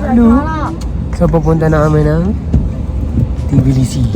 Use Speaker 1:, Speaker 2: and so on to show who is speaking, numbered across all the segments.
Speaker 1: Hello? So, pupunta na kami ng Tbilisi.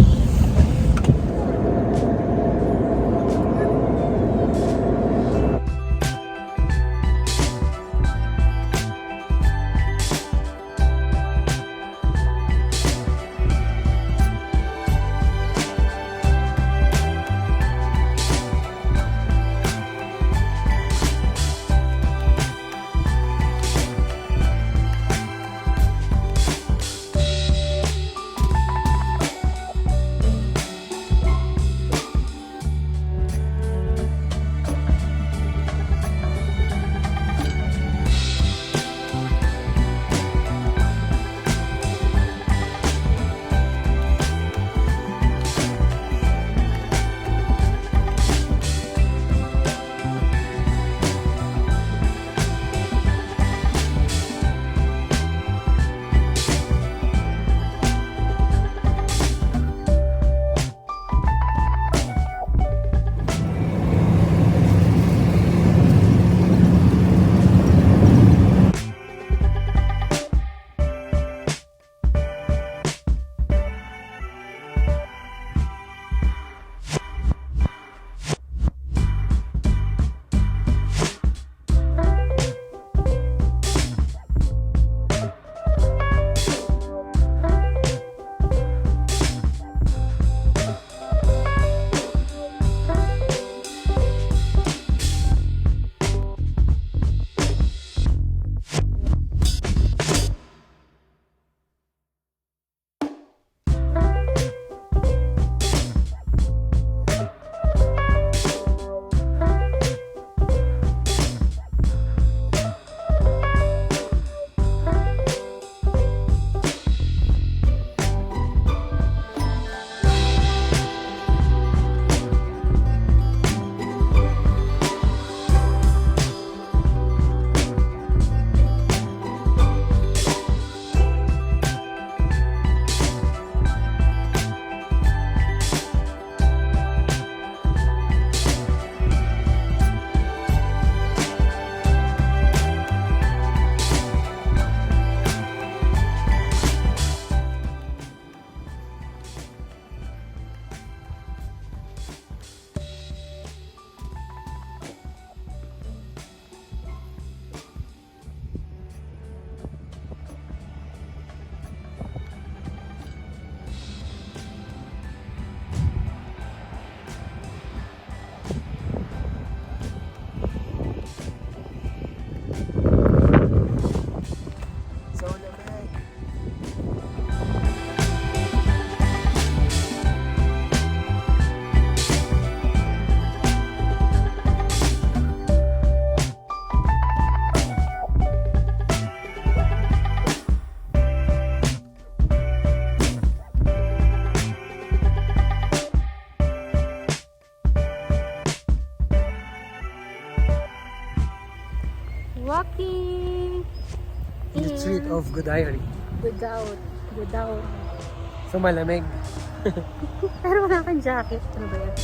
Speaker 2: Walking
Speaker 1: In the street of Gudauri.
Speaker 2: Gudauri.
Speaker 1: So, malamig.
Speaker 2: Pero wala kang jacket. Ano ba yan?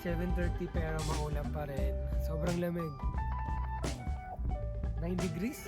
Speaker 1: 7:30 pero maulap pa rin. Sobrang lamig. 9 degrees?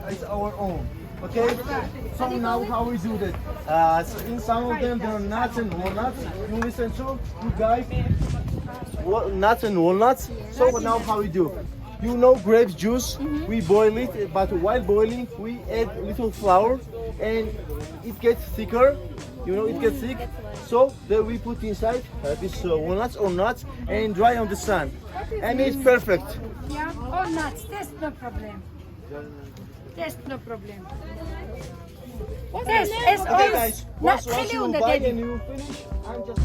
Speaker 3: It's our own. Okay? So now how we do that? So in some of them there are nuts and walnuts. You listen to you guys? Nuts and walnuts. So now how we do? You know grape juice, we boil it, but while boiling we add little flour and it gets thicker. You know, it gets thick. So then we put inside these walnuts or nuts and dry on the sun. And it's perfect.
Speaker 4: Yeah, or nuts, that's no problem. That's no problem.
Speaker 2: Yes, it's
Speaker 3: Okay,
Speaker 2: all
Speaker 3: guys.
Speaker 2: not
Speaker 3: Once
Speaker 2: chili
Speaker 3: you
Speaker 2: on the
Speaker 3: bite
Speaker 2: teddy.
Speaker 3: and you finish, I'm just.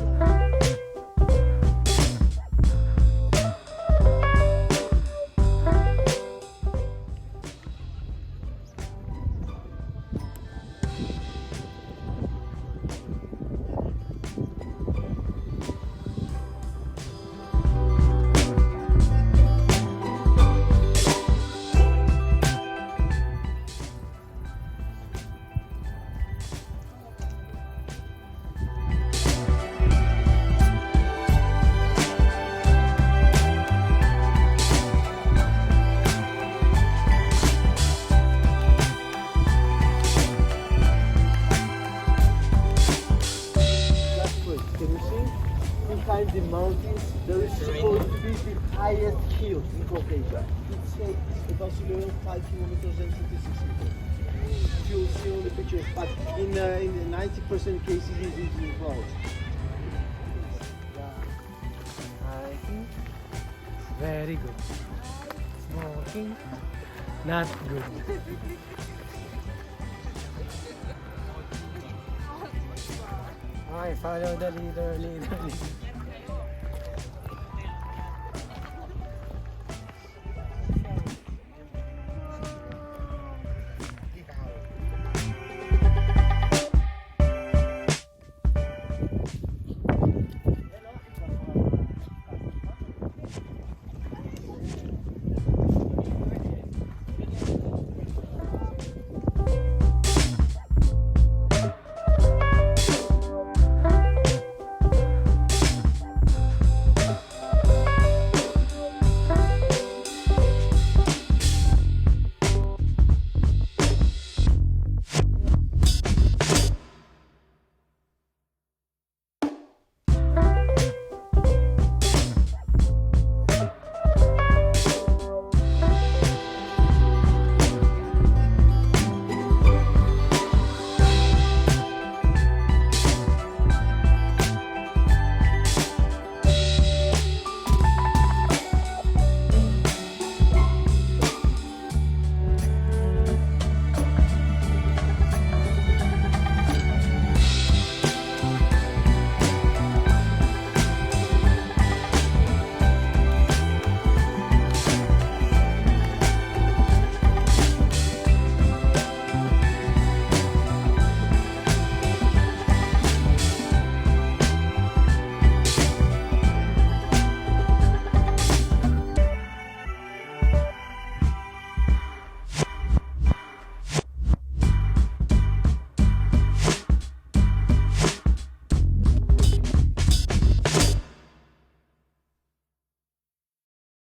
Speaker 3: Just wait, can you see? Behind the mountains, there is supposed to be the highest hill in Caucasia. It's about 5 kilometers and 56 meters. If you see on the pictures, but in the 90% cases it is in clouds.
Speaker 1: I think very good. Smoking, not good. Okay, follow the leader.